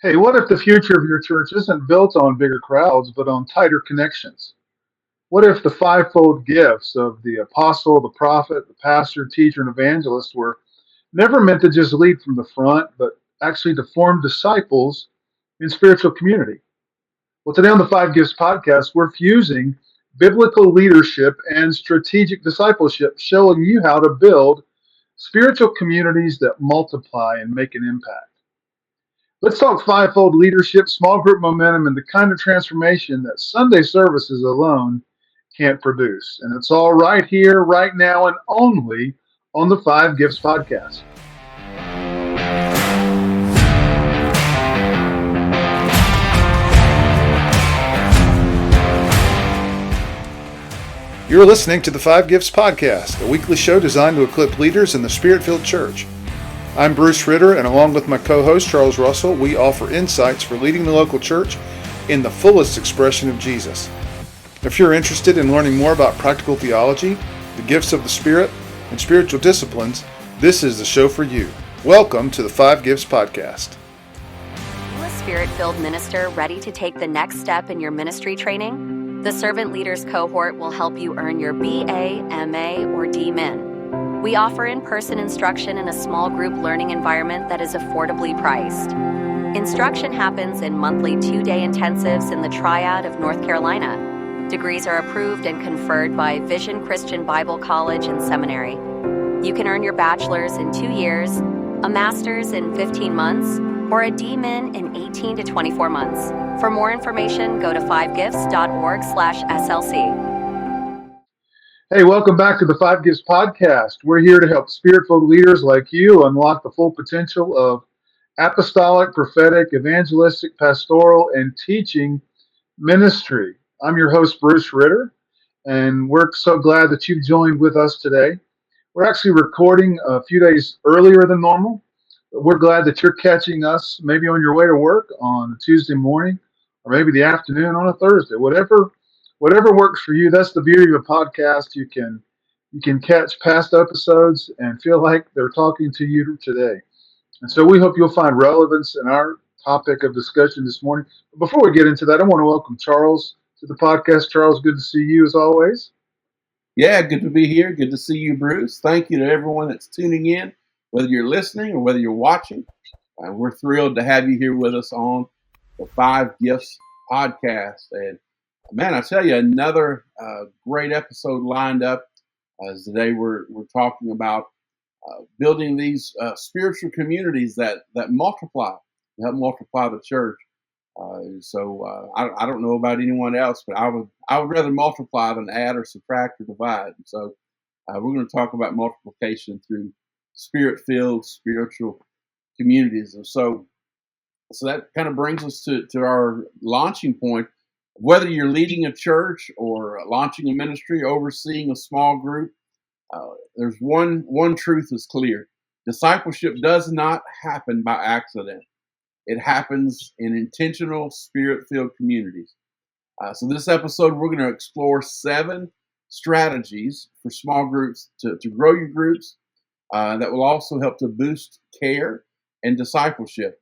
Hey, what if the future of your church isn't built on bigger crowds, but on tighter connections? What if the fivefold gifts of the apostle, the prophet, the pastor, teacher, and evangelist were never meant to just lead from the front, but actually to form disciples in spiritual community? Well, today on the Five Gifts podcast, we're fusing biblical leadership and strategic discipleship, showing you how to build spiritual communities that multiply and make an impact. Let's talk fivefold leadership, small group momentum, and the kind of transformation that Sunday services alone can't produce. And it's all right here, right now, and only on the Five Gifts podcast. You're listening to the Five Gifts Podcast, a weekly show designed to equip leaders in the Spirit-filled church. I'm Bruce Ritter, and along with my co-host Charles Russell, we offer insights for leading the local church in the fullest expression of Jesus. If you're interested in learning more about practical theology, the gifts of the Spirit, and spiritual disciplines, this is the show for you. Welcome to the Five Gifts Podcast. Are you a Spirit-filled minister ready to take the next step in your ministry training? The Servant Leaders Cohort will help you earn your BA, MA, or DMin. We offer in-person instruction in a small group learning environment that is affordably priced. Instruction happens in monthly 2-day intensives in the Triad of North Carolina. Degrees are approved and conferred by Vision Christian Bible College and Seminary. You can earn your bachelor's in 2 years, a master's in 15 months, or a DMin in 18 to 24 months. For more information, go to fivegifts.org/SLC. Hey, welcome back to the Five Gifts podcast. We're here to help Spirit-filled leaders like you unlock the full potential of apostolic, prophetic, evangelistic, pastoral, and teaching ministry. I'm your host, Bruce Ritter, and we're so glad that you've joined with us today. We're actually recording a few days earlier than normal. We're glad that you're catching us maybe on your way to work on a Tuesday morning or maybe the afternoon on a Thursday. Whatever works for you. That's the beauty of a podcast. You can catch past episodes and feel like they're talking to you today. And so we hope you'll find relevance in our topic of discussion this morning. But before we get into that, I want to welcome Charles to the podcast. Charles, good to see you as always. Yeah, good to be here. Good to see you, Bruce. Thank you to everyone that's tuning in, whether you're listening or whether you're watching. We're thrilled to have you here with us on the Five Gifts podcast. And man, I tell you, another great episode lined up. As today we're talking about building these spiritual communities that multiply, help multiply the church. I don't know about anyone else, but I would rather multiply than add or subtract or divide. And so we're going to talk about multiplication through spirit-filled spiritual communities. And so that kind of brings us to our launching point. Whether you're leading a church or launching a ministry, overseeing a small group, there's one truth is clear. Discipleship does not happen by accident. It happens in intentional, spirit-filled communities. So this episode, we're going to explore 7 strategies for small groups to grow your groups that will also help to boost care and discipleship.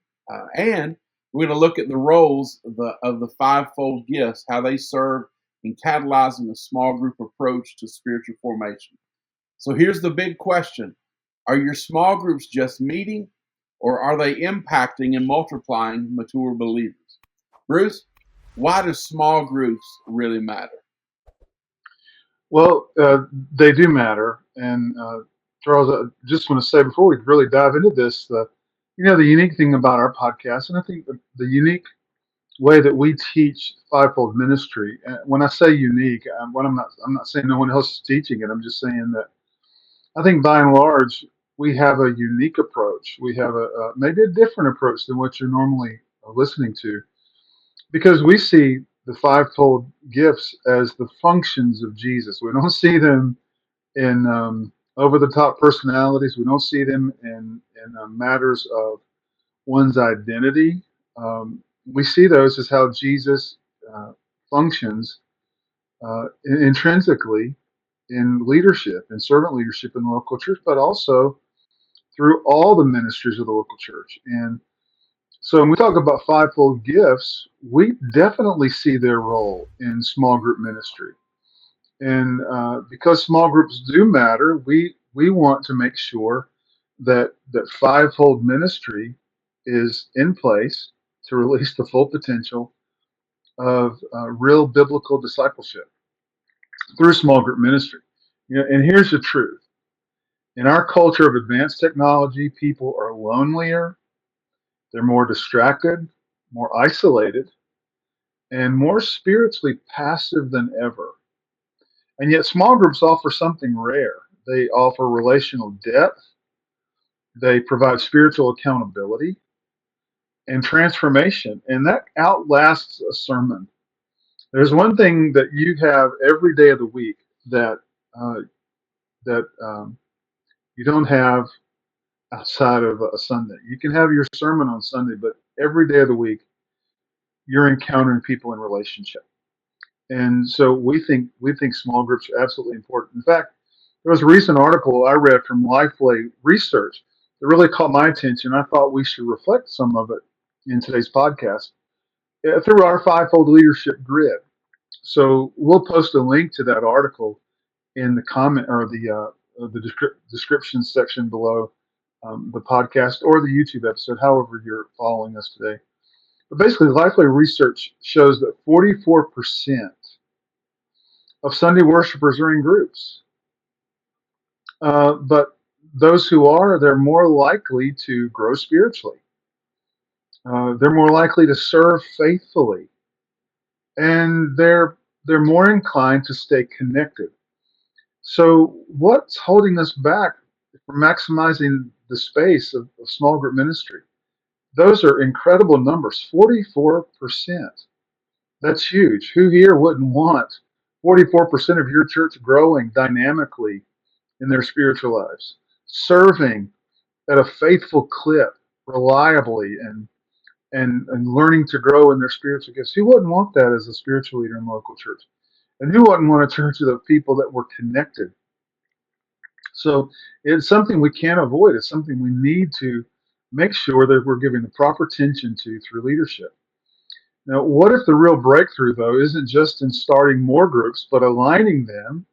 And we're going to look at the roles of the fivefold gifts, how they serve in catalyzing a small group approach to spiritual formation. So here's the big question. Are your small groups just meeting, or are they impacting and multiplying mature believers? Bruce, why do small groups really matter? Well, they do matter. And Charles, I just want to say before we really dive into this, the unique thing about our podcast, and I think the unique way that we teach fivefold ministry. And when I say unique, I'm not saying no one else is teaching it. I'm just saying that I think by and large we have a unique approach. We have maybe a different approach than what you're normally listening to, because we see the fivefold gifts as the functions of Jesus. We don't see them in over-the-top personalities. We don't see them in matters of one's identity. We see those as how Jesus functions intrinsically in leadership, in servant leadership in the local church, but also through all the ministries of the local church. And So when we talk about fivefold gifts, we definitely see their role in small group ministry. And because small groups do matter, we want to make sure that fivefold ministry is in place to release the full potential of real biblical discipleship through small group ministry. And here's the truth: in our culture of advanced technology, people are lonelier, they're more distracted, more isolated, and more spiritually passive than ever. And yet, small groups offer something rare. They offer relational depth, they provide spiritual accountability and transformation, and that outlasts a sermon. There's one thing that you have every day of the week that uh, that you don't have outside of a Sunday. You can have your sermon on Sunday, but every day of the week you're encountering people in relationship. And so we think small groups are absolutely important. In fact, there was a recent article I read from Lifeway Research that really caught my attention. I thought we should reflect some of it in today's podcast through our fivefold leadership grid. So we'll post a link to that article in the comment or the description section below the podcast or the YouTube episode, however you're following us today. But basically, Lifeway Research shows that 44% of Sunday worshipers are in groups. But those who are, they're more likely to grow spiritually. They're more likely to serve faithfully, and they're more inclined to stay connected. So, what's holding us back from maximizing the space of small group ministry? Those are incredible numbers. 44%. That's huge. Who here wouldn't want 44% of your church growing dynamically in their spiritual lives, serving at a faithful clip, reliably, and learning to grow in their spiritual gifts? Who wouldn't want that as a spiritual leader in the local church? And who wouldn't want a church of people that were connected? So it's something we can't avoid. It's something we need to make sure that we're giving the proper attention to through leadership. Now, what if the real breakthrough, though, isn't just in starting more groups, but aligning them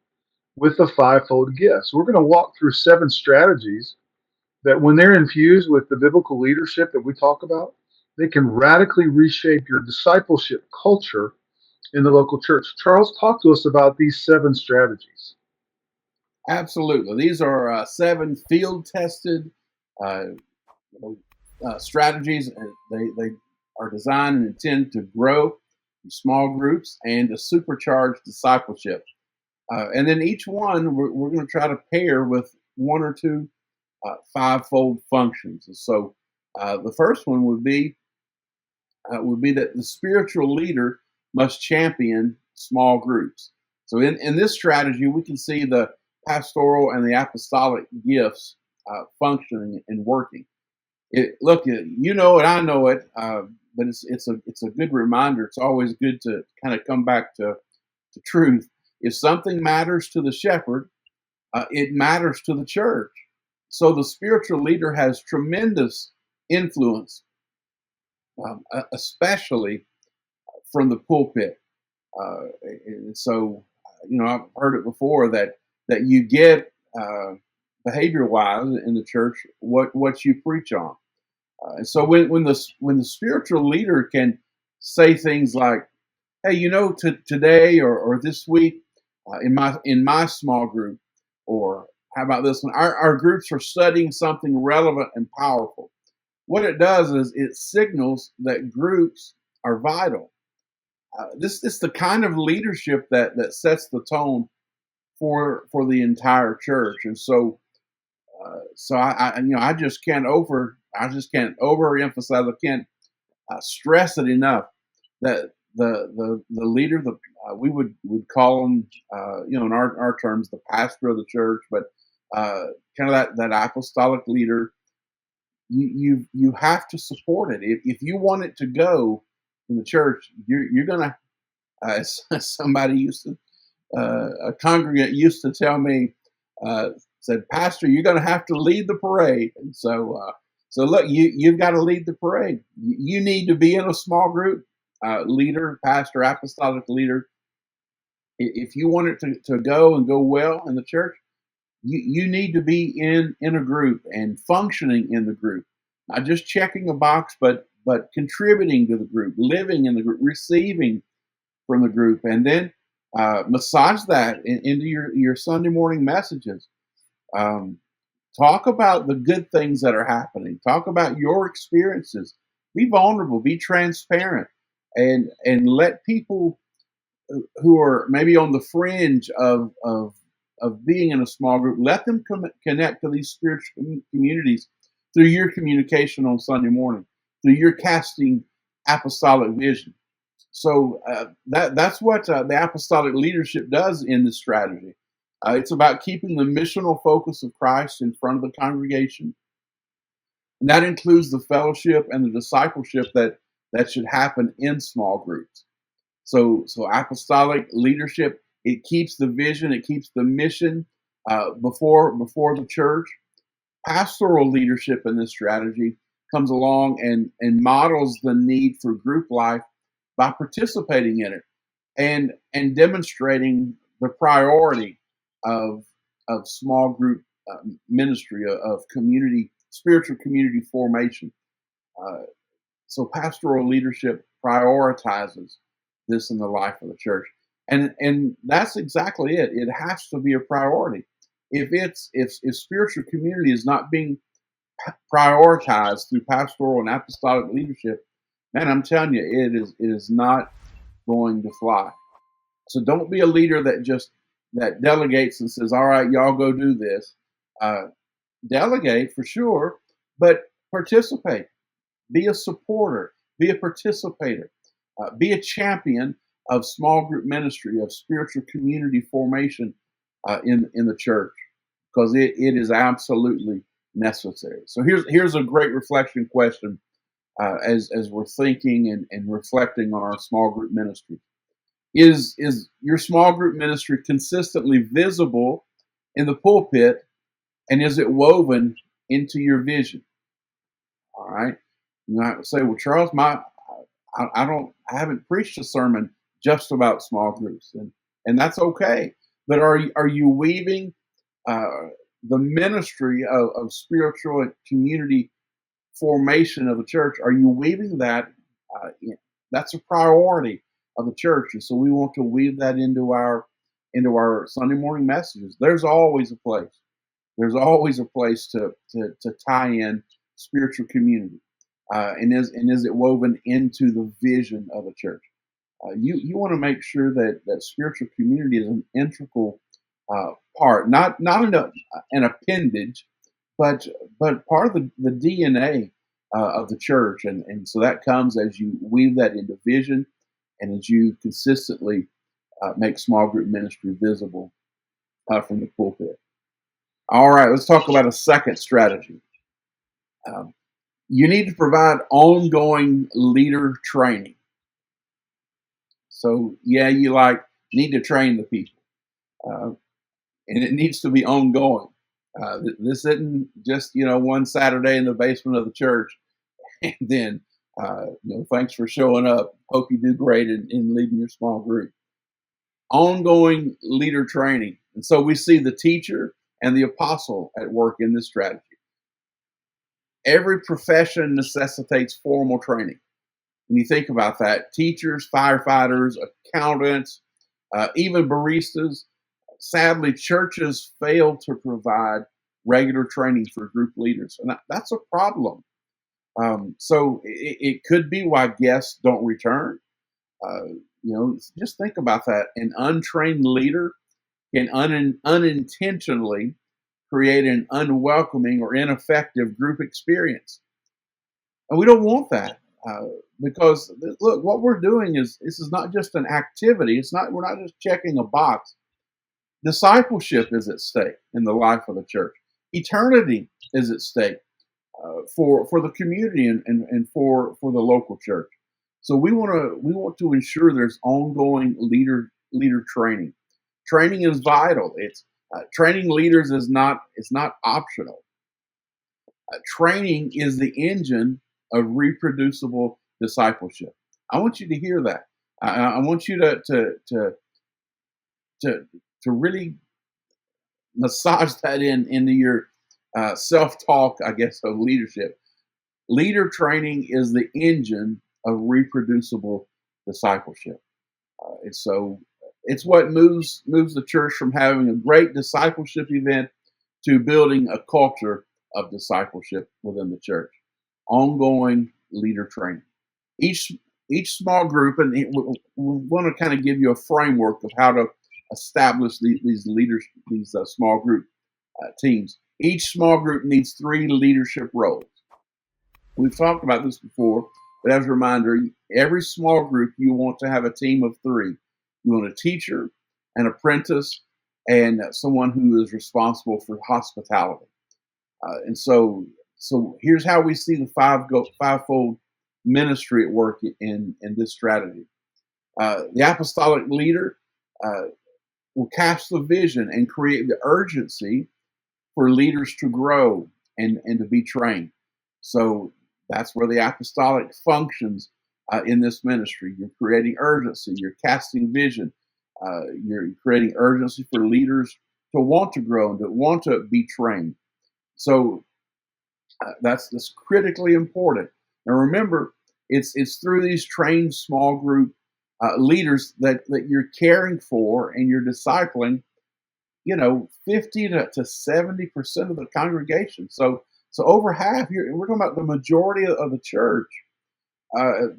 with the fivefold gifts? We're going to walk through 7 strategies that, when they're infused with the biblical leadership that we talk about, they can radically reshape your discipleship culture in the local church. Charles, talk to us about these 7 strategies. Absolutely. These are 7 field-tested uh, strategies. They are designed and intended to grow in small groups and to supercharge discipleship. And then each one we're going to try to pair with 1 or 2 fivefold functions. And so the first one would be that the spiritual leader must champion small groups. So in this strategy, we can see the pastoral and the apostolic gifts functioning and working. Look, you know it, I know it, but it's a good reminder. It's always good to kind of come back to truth. If something matters to the shepherd, it matters to the church. So the spiritual leader has tremendous influence, especially from the pulpit. And so, I've heard it before that you get behavior-wise in the church what you preach on. And so when the spiritual leader can say things like, "Hey, today or this week in my small group," or "How about this one? Our groups are studying something relevant and powerful." What it does is it signals that groups are vital. This is the kind of leadership that sets the tone for the entire church. And so I just can't overemphasize. I can't stress it enough that the leader, we would call him, in our terms, the pastor of the church, but kind of that apostolic leader. You have to support it if you want it to go in the church. You're gonna, as somebody used to, a congregant used to tell me, said, "Pastor, you're going to have to lead the parade." And so So look, you've got to lead the parade. You need to be in a small group, leader, pastor, apostolic leader. If you want it to go and go well in the church, you need to be in a group and functioning in the group, not just checking a box, but contributing to the group, living in the group, receiving from the group, and then massage that into your Sunday morning messages. Talk about the good things that are happening. Talk about your experiences. Be vulnerable. Be transparent, and let people who are maybe on the fringe of being in a small group, let them connect to these spiritual communities through your communication on Sunday morning, through your casting apostolic vision. So that's what the apostolic leadership does in this strategy. It's about keeping the missional focus of Christ in front of the congregation. And that includes the fellowship and the discipleship that should happen in small groups. So apostolic leadership, it keeps the vision, it keeps the mission before the church. Pastoral leadership in this strategy comes along and models the need for group life by participating in it and demonstrating the priority of small group ministry, of community, spiritual community formation. So pastoral leadership prioritizes this in the life of the church, and that's exactly it. It has to be a priority. If spiritual community is not being prioritized through pastoral and apostolic leadership, man, I'm telling you, it is not going to fly. So don't be a leader that delegates and says, "All right, y'all go do this." Delegate for sure, but participate. Be a supporter. Be a participator. Be a champion of small group ministry, of spiritual community formation in the church, because it is absolutely necessary. So here's a great reflection question as we're thinking and reflecting on our small group ministry. Is your small group ministry consistently visible in the pulpit, and is it woven into your vision? All right. You might say, "Well, Charles, I haven't preached a sermon just about small groups," and that's okay. But are you weaving the ministry of spiritual and community formation of the church? Are you weaving that? In? That's a priority of the church, and so we want to weave that into our Sunday morning messages. There's always a place. There's always a place to tie in spiritual community, and is it woven into the vision of the church? You want to make sure that spiritual community is an integral part, not an appendage, but part of the DNA of the church, and so that comes as you weave that into vision, and as you consistently make small group ministry visible from the pulpit. All right, let's talk about a second strategy. You need to provide ongoing leader training. So yeah, you need to train the people, and it needs to be ongoing. This isn't just one Saturday in the basement of the church, and then thanks for showing up. Hope you do great in leading your small group. Ongoing leader training, and so we see the teacher and the apostle at work in this strategy. Every profession necessitates formal training. When you think about that, teachers, firefighters, accountants, even baristas, sadly, churches fail to provide regular training for group leaders. And that's a problem. So it could be why guests don't return. Just think about that. An untrained leader can unintentionally create an unwelcoming or ineffective group experience. And we don't want that. Because look, what we're doing this is not just an activity. We're not just checking a box. Discipleship is at stake in the life of the church. Eternity is at stake for the community and for the local church. So we want to ensure there's ongoing leader training. Training is vital. It's training leaders is not optional. Training is the engine of reproducible discipleship. I want you to hear that. I want you to really massage that into your self-talk, I guess, of leadership. Leader training is the engine of reproducible discipleship. And so it's what moves the church from having a great discipleship event to building a culture of discipleship within the church. Ongoing leader training. Each each small group, and we want to kind of give you a framework of how to establish these leaders, these small group teams. Each small group needs 3 leadership roles. We've talked about this before, but as a reminder, every small group you want to have a team of 3. You want a teacher, an apprentice, and someone who is responsible for hospitality. And so here's how we see the fivefold ministry at work in this strategy. The apostolic leader will cast the vision and create the urgency for leaders to grow and to be trained. So that's where the apostolic functions in this ministry. You're creating urgency, you're casting vision, you're creating urgency for leaders to want to grow and to want to be trained. So that's critically important. Now remember, it's through these trained small group leaders that you're caring for and you're discipling, 50 to 70% of the congregation. So over half, we're talking about the majority of the church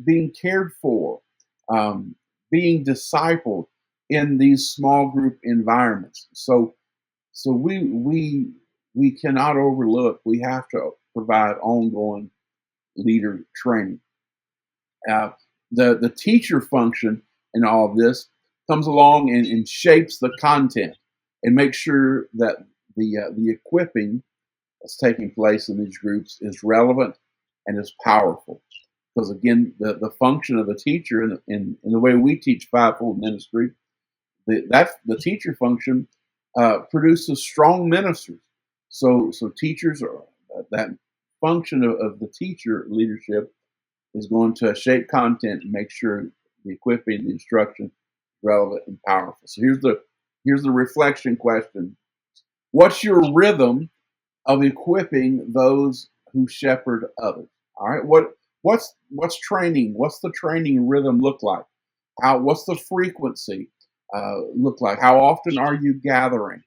being cared for, being discipled in these small group environments. So we cannot overlook. We have to provide ongoing leader training. The teacher function in all of this comes along and shapes the content and makes sure that the equipping that's taking place in these groups is relevant and is powerful. Because again, the function of the teacher in the way we teach fivefold ministry, the teacher function produces strong ministers. So teachers are that function of the teacher leadership is going to shape content and make sure the equipping, the instruction, is relevant and powerful. So here's the reflection question: what's your rhythm of equipping those who shepherd others? All right, what's training? What's the training rhythm look like? What's the frequency look like? How often are you gathering?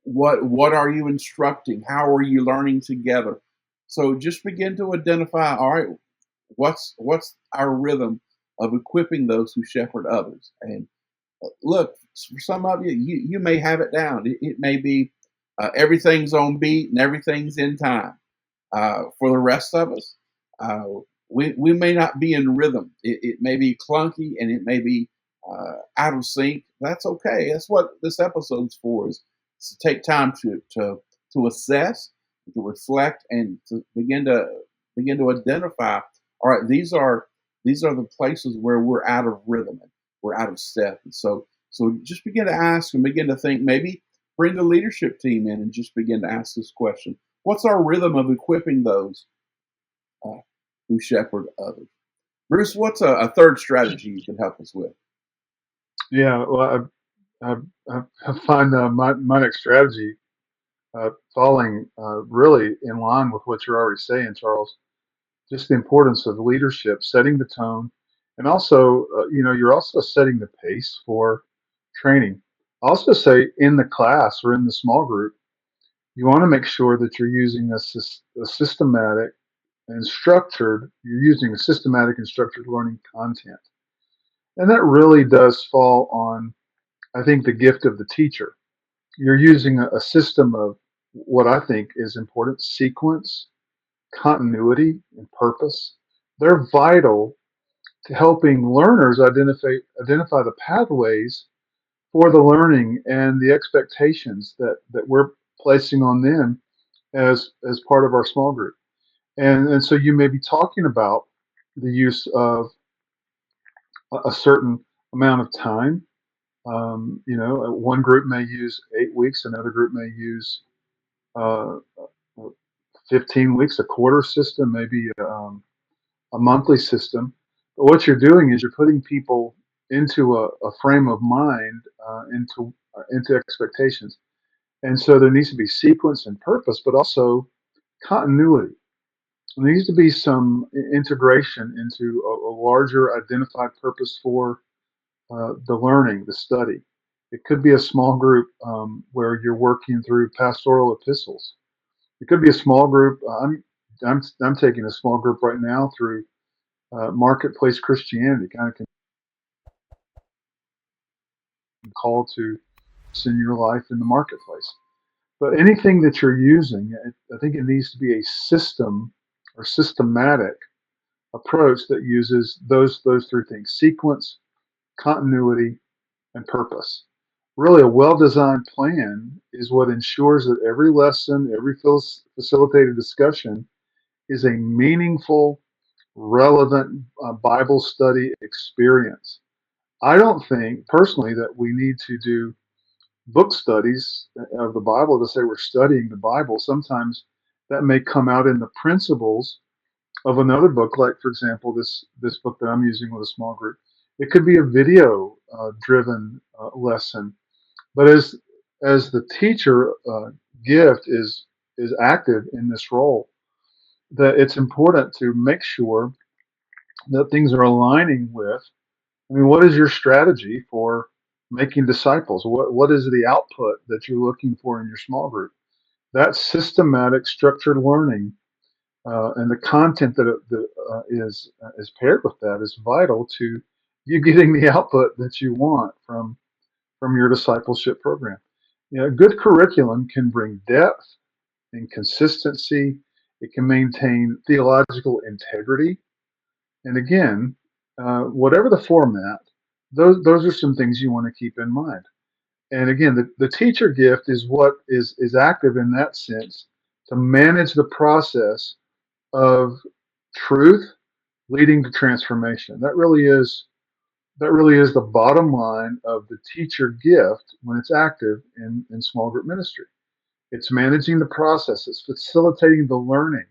What are you instructing? How are you learning together? So just begin to identify, all right, what's our rhythm of equipping those who shepherd others? And look, for some of you may have it down. It may be everything's on beat and everything's in time. For the rest of us, we may not be in rhythm. It may be clunky and it may be out of sync. That's okay. That's what this episode's for, is to take time to assess, to reflect, and to begin to identify. All right, these are the places where we're out of rhythm and we're out of step. And so just begin to ask and begin to think. Maybe bring the leadership team in and just begin to ask this question: what's our rhythm of equipping those who shepherd others? Bruce, what's a third strategy you can help us with? Yeah, well, I find my next strategy falling really in line with what you're already saying, Charles. Just the importance of leadership, setting the tone, and also, you're also setting the pace for training. I also say in the class or in the small group, you want to make sure that a systematic and structured. You're using a systematic and structured learning content, and that really does fall on, I think, the gift of the teacher. You're using a system of what I think is important: sequence, continuity, and purpose. They're vital to helping learners identify the pathways for the learning and the expectations that we're placing on them as part of our small group. And so you may be talking about the use of a certain amount of time. One group may use 8 weeks, another group may use 15 weeks, a quarter system, maybe a monthly system. But what you're doing is you're putting people into a frame of mind, into expectations. And so there needs to be sequence and purpose, but also continuity. There needs to be some integration into a larger identified purpose for the learning, the study. It could be a small group where you're working through pastoral epistles. It could be a small group. I'm taking a small group right now through marketplace Christianity, kind of can call to in your life in the marketplace. But anything that you're using, I think it needs to be a system or systematic approach that uses those three things: sequence, continuity, and purpose. Really, a well-designed plan is what ensures that every lesson, every facilitated discussion is a meaningful, relevant Bible study experience. I don't think personally that we need to do book studies of the Bible to say we're studying the Bible. Sometimes that may come out in the principles of another book, like for example, this book that I'm using with a small group. It could be a video driven lesson, but as the teacher gift is active in this role, that it's important to make sure that things are aligning with. I mean, what is your strategy for making disciples? What is the output that you're looking for in your small group? That systematic, structured learning and the content that is paired with that is vital to you getting the output that you want from your discipleship program. You know, good curriculum can bring depth and consistency. It can maintain theological integrity. And again, whatever the format, those are some things you want to keep in mind. And again, the teacher gift is what is active in that sense to manage the process of truth leading to transformation. That really is the bottom line of the teacher gift when it's active in small group ministry. It's managing the process. It's facilitating the learning.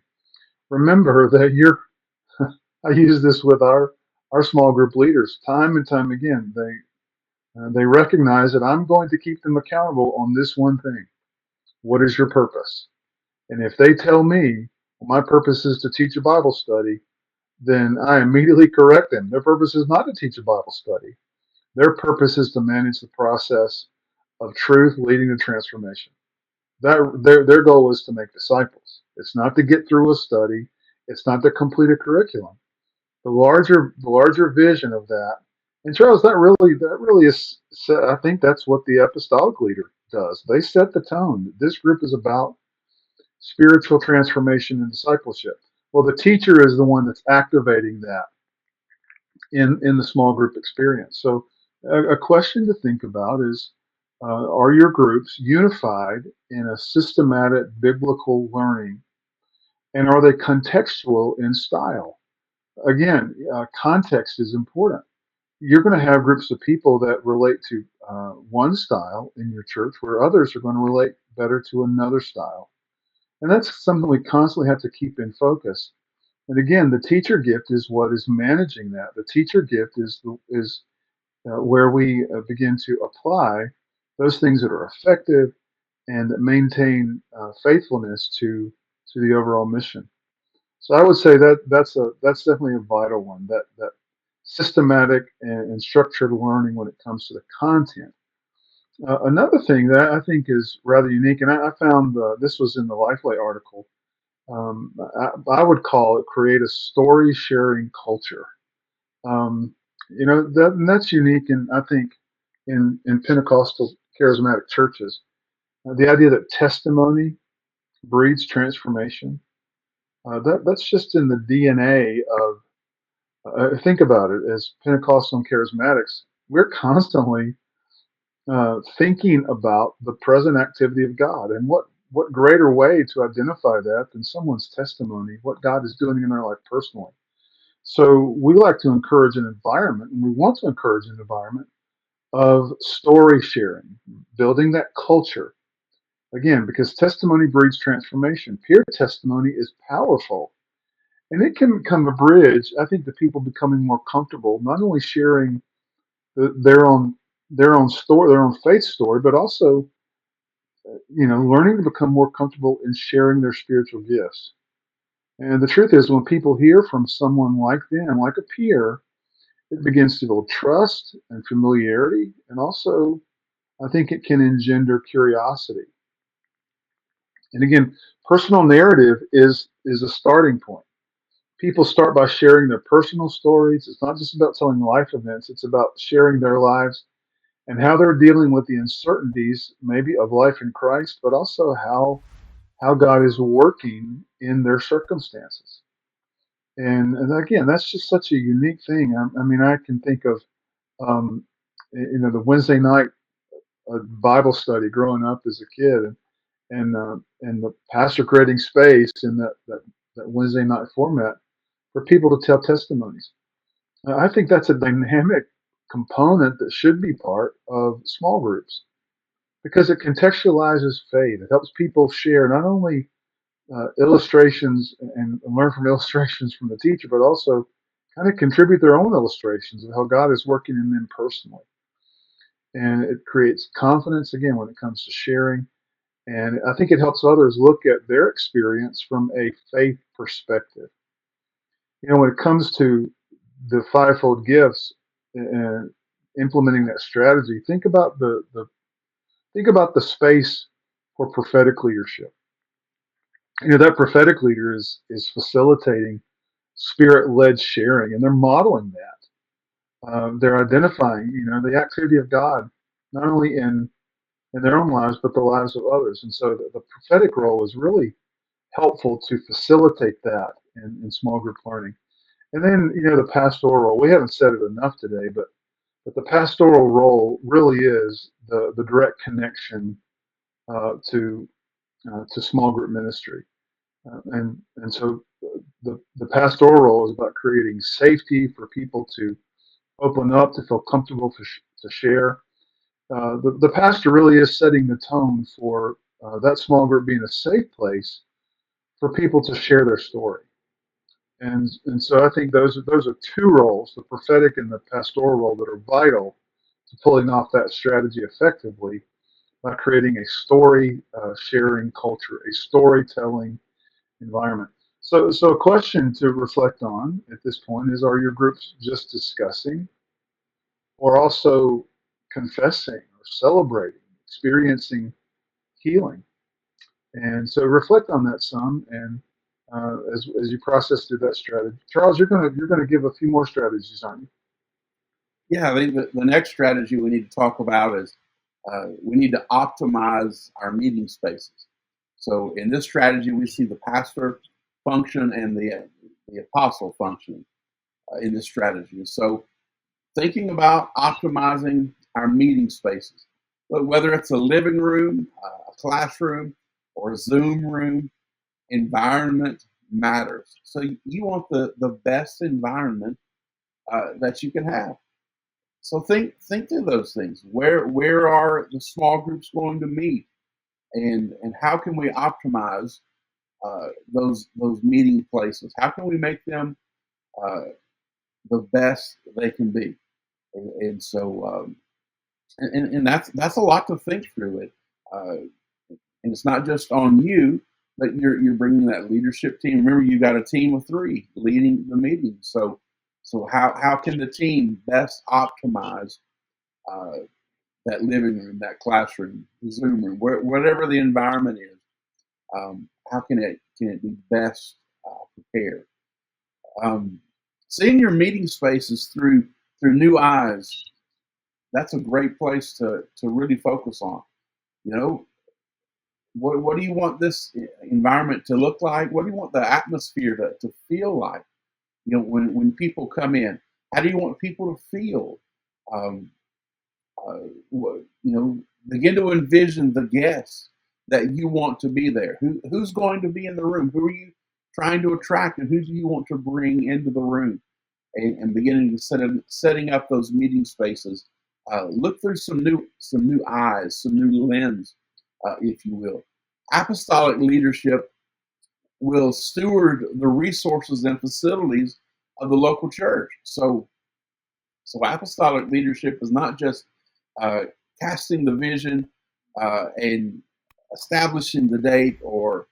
Remember that I use this with our small group leaders time and time again. They recognize that I'm going to keep them accountable on this one thing. What is your purpose? And if they tell me, well, my purpose is to teach a Bible study, then I immediately correct them. Their purpose is not to teach a Bible study. Their purpose is to manage the process of truth leading to transformation. Their goal is to make disciples. It's not to get through a study. It's not to complete a curriculum. The larger vision of that, and Charles, that really is. I think that's what the apostolic leader does. They set the tone. This group is about spiritual transformation and discipleship. Well, the teacher is the one that's activating that in the small group experience. So, a question to think about is: are your groups unified in a systematic biblical learning, and are they contextual in style? Again, context is important. You're going to have groups of people that relate to one style in your church, where others are going to relate better to another style. And that's something we constantly have to keep in focus. And again, the teacher gift is what is managing that. The teacher gift is where we begin to apply those things that are effective and that maintain faithfulness to the overall mission. So I would say that's definitely a vital one. That systematic and structured learning when it comes to the content. Another thing that I think is rather unique, and I found this was in the Lifelight article. I would call it create a story sharing culture. And that's unique, and I think in Pentecostal charismatic churches, the idea that testimony breeds transformation. That's just in the DNA of. Think about it. As Pentecostal and charismatics, we're constantly thinking about the present activity of God, and what greater way to identify that than someone's testimony, what God is doing in their life personally. So we like to encourage an environment, and we want to encourage an environment of story sharing, building that culture. Again, because testimony breeds transformation. Peer testimony is powerful, and it can become a bridge, I think, to people becoming more comfortable, not only sharing their own story, their own faith story, but also, learning to become more comfortable in sharing their spiritual gifts. And the truth is, when people hear from someone like them, like a peer, it begins to build trust and familiarity, and also, I think it can engender curiosity. And again, personal narrative is a starting point. People start by sharing their personal stories. It's not just about telling life events, it's about sharing their lives and how they're dealing with the uncertainties, maybe of life in Christ, but also how God is working in their circumstances. And again, that's just such a unique thing. I mean, I can think of the Wednesday night Bible study growing up as a kid, and the pastor creating space in that Wednesday night format for people to tell testimonies. I think that's a dynamic component that should be part of small groups because it contextualizes faith. It helps people share not only illustrations and learn from illustrations from the teacher, but also kind of contribute their own illustrations of how God is working in them personally. And it creates confidence again when it comes to sharing. And I think it helps others look at their experience from a faith perspective. When it comes to the fivefold gifts and implementing that strategy, think about the space for prophetic leadership. That prophetic leader is facilitating spirit-led sharing, and they're modeling that. They're identifying, the activity of God, not only in their own lives, but the lives of others. And so the prophetic role is really helpful to facilitate that in small group learning. And then, the pastoral role. We haven't said it enough today, but the pastoral role really is the direct connection to small group ministry. And so the pastoral role is about creating safety for people to open up, to feel comfortable to share. The pastor really is setting the tone for that small group being a safe place for people to share their story. And so I think those are two roles, the prophetic and the pastoral role, that are vital to pulling off that strategy effectively by creating a story sharing culture, a storytelling environment. So a question to reflect on at this point is: are your groups just discussing, or also confessing, or celebrating, experiencing healing? And so reflect on that some, and as you process through that strategy. Charles, you're gonna give a few more strategies, aren't you? Yeah, I think the next strategy we need to talk about is we need to optimize our meeting spaces. So in this strategy, we see the pastor function and the apostle function in this strategy. So thinking about optimizing our meeting spaces, but whether it's a living room, a classroom, or a Zoom room, environment matters. So you want the best environment that you can have. So think through those things. Where are the small groups going to meet, and how can we optimize those meeting places? How can we make them uh, the best they can be? And so and that's a lot to think through it. And it's not just on you, but you're bringing that leadership team. Remember, you got a team of three leading the meeting. So how can the team best optimize uh, that living room, that classroom, the Zoom room, whatever the environment is? How can it be best prepared? Um, Seeing your meeting spaces through new eyes, that's a great place to really focus on. You know, what do you want this environment to look like? What do you want the atmosphere to feel like? When people come in, how do you want people to feel? Um, Begin to envision the guests that you want to be there. Who's going to be in the room? Who are you trying to attract, and who do you want to bring into the room? And beginning to setting up those meeting spaces. Look through some new eyes, some new lens if you will. Apostolic leadership will steward the resources and facilities of the local church. So apostolic leadership is not just casting the vision and establishing the date, or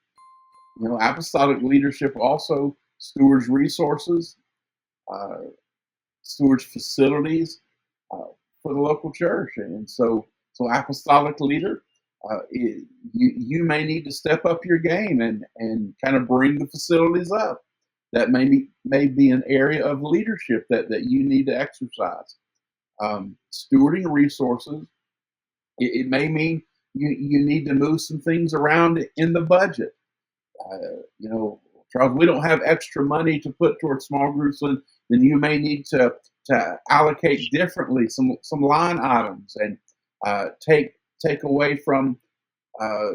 apostolic leadership also stewards resources, uh, stewards facilities for the local church, and so apostolic leader, you may need to step up your game and kind of bring the facilities up. That may be an area of leadership that you need to exercise. Stewarding resources, it may mean you need to move some things around in the budget. Charles, we don't have extra money to put towards small groups, and then you may need to allocate differently some line items and take away from uh,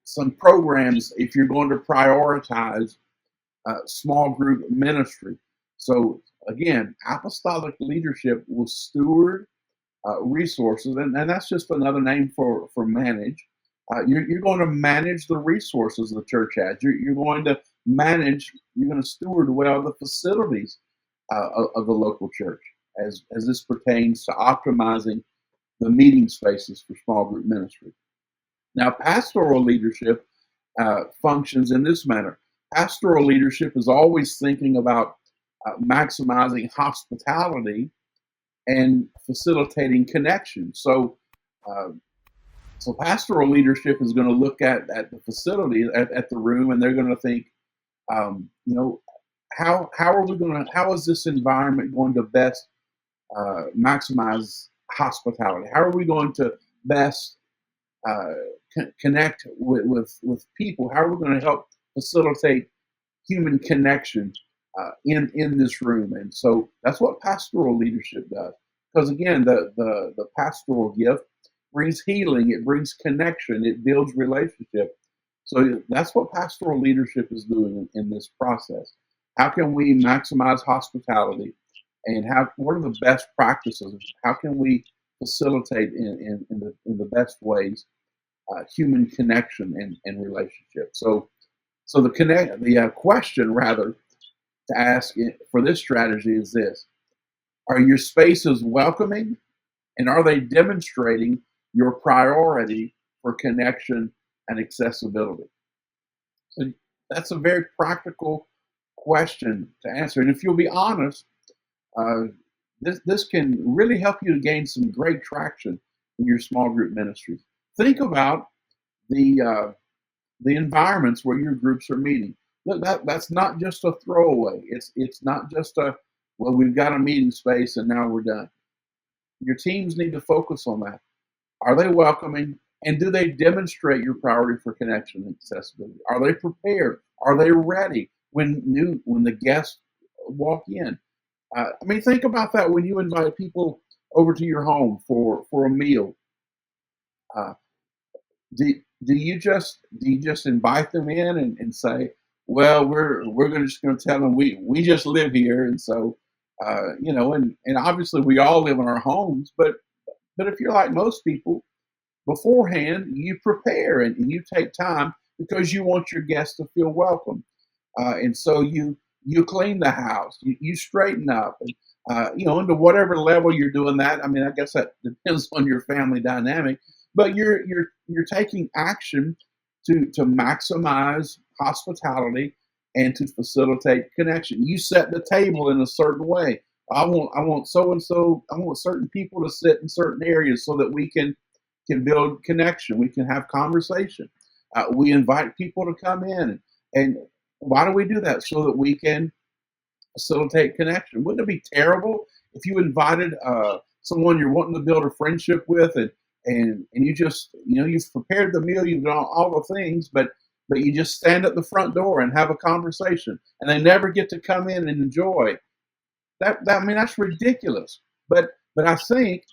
some programs if you're going to prioritize small group ministry. So again, apostolic leadership will steward resources, and that's just another name for manage. You're going to manage the resources the church has. You're going to manage. You're going to steward well the facilities of the local church as this pertains to optimizing the meeting spaces for small group ministry. Now, pastoral leadership functions in this manner. Pastoral leadership is always thinking about maximizing hospitality and facilitating connection. Uh, so pastoral leadership is going to look at the facility, at the room, and they're going to think, how is this environment going to best maximize hospitality? How are we going to best uh, connect with people? How are we going to help facilitate human connection in this room? And so that's what pastoral leadership does. Because again, the pastoral gift brings healing, it brings connection, it builds relationship. So that's what pastoral leadership is doing in this process. How can we maximize hospitality, and what are the best practices? How can we facilitate in the best ways human connection and relationship? So the question rather to ask for this strategy is this: are your spaces welcoming, and are they demonstrating your priority for connection and accessibility? So that's a very practical question to answer. And if you'll be honest, uh, this can really help you to gain some great traction in your small group ministries. Think about the environments where your groups are meeting. Look, that's not just a throwaway. It's not just well, we've got a meeting space and now we're done. Your teams need to focus on that. Are they welcoming? And do they demonstrate your priority for connection and accessibility? Are they prepared? Are they ready when the guests walk in? Think about that when you invite people over to your home for a meal. Uh, do you just invite them in and say, well, just going to tell them we just live here, and so and obviously we all live in our homes, but if you're like most people, beforehand you prepare and you take time because you want your guests to feel welcome, and so you clean the house, you straighten up, and into whatever level you're doing that. I guess that depends on your family dynamic, but you're taking action to maximize hospitality and to facilitate connection. You set the table in a certain way. I want so and so. I want certain people to sit in certain areas so that we can build connection. We can have conversation. We invite people to come in, and why do we do that? So that we can facilitate connection. Wouldn't it be terrible if you invited someone you're wanting to build a friendship with, and you just you've prepared the meal, you've done all the things, but you just stand at the front door and have a conversation, and they never get to come in and enjoy that? That's ridiculous. But I think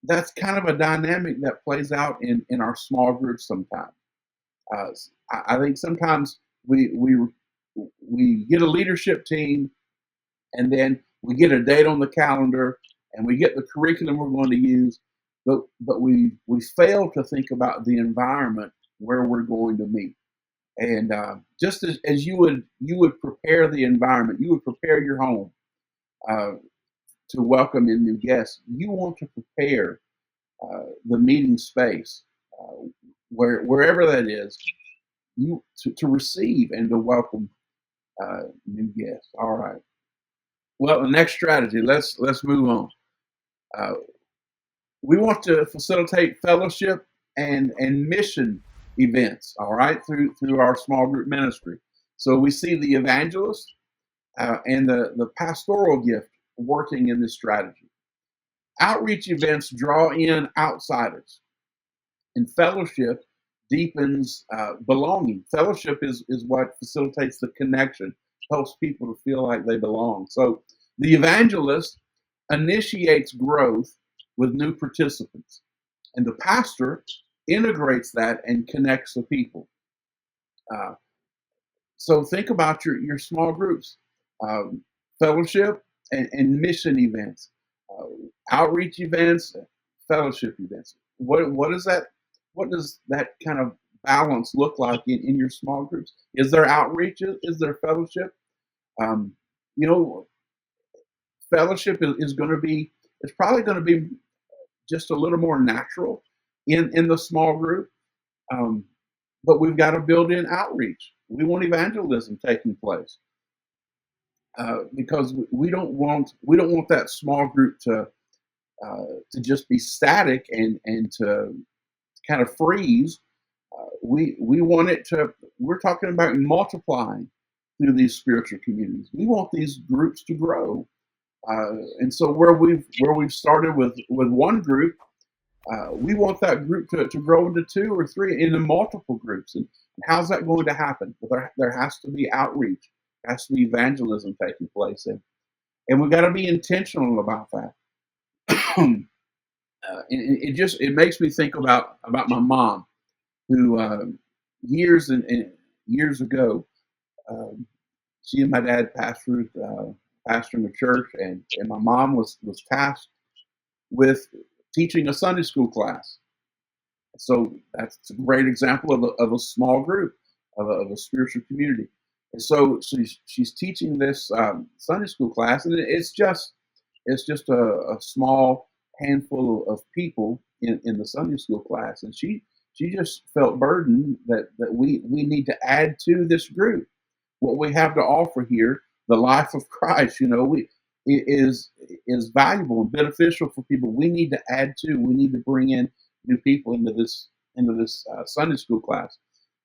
that's kind of a dynamic that plays out in our small groups sometimes. I think sometimes we get a leadership team, and then we get a date on the calendar, and we get the curriculum we're going to use, but we fail to think about the environment where we're going to meet. And just as you would prepare the environment, you would prepare your home uh, to welcome in new guests. You want to prepare the meeting space, wherever that is, to receive and to welcome new guests. All right. Well, the next strategy. Let's move on. Uh, we want to facilitate fellowship and mission events. All right, through our small group ministry. So we see the evangelist and the pastoral gift working in this strategy. Outreach events draw in outsiders, and fellowship deepens belonging. Fellowship is what facilitates the connection, helps people to feel like they belong. So the evangelist initiates growth with new participants, and the pastor integrates that and connects the people. Uh, so think about your small groups, um, fellowship and mission events, uh, outreach events, fellowship events. What is that? What does that kind of balance look like in your small groups? Is there outreach? Is there fellowship? Um, you know, fellowship is going to be. It's probably going to be just a little more natural in the small group. Um, but we've got to build in outreach. We want evangelism taking place because we don't want that small group to just be static and to kind of freeze. We want it to. We're talking about multiplying through these spiritual communities. We want these groups to grow, and so where we've started with one group, we want that group to grow into two or three, into multiple groups. And how's that going to happen? Well, there has to be outreach, there has to be evangelism taking place, and we've got to be intentional about that. It makes me think about my mom, who years and years ago, um, she and my dad pastoring a church, and my mom was tasked with teaching a Sunday school class. So that's a great example of a small group, of a spiritual community. And so she's teaching this Sunday school class, and it's just a small handful of people in the Sunday school class, and she just felt burdened that we need to add to this group what we have to offer here. The life of Christ, is valuable and beneficial for people. We need to add to. We need to bring in new people into this Sunday school class.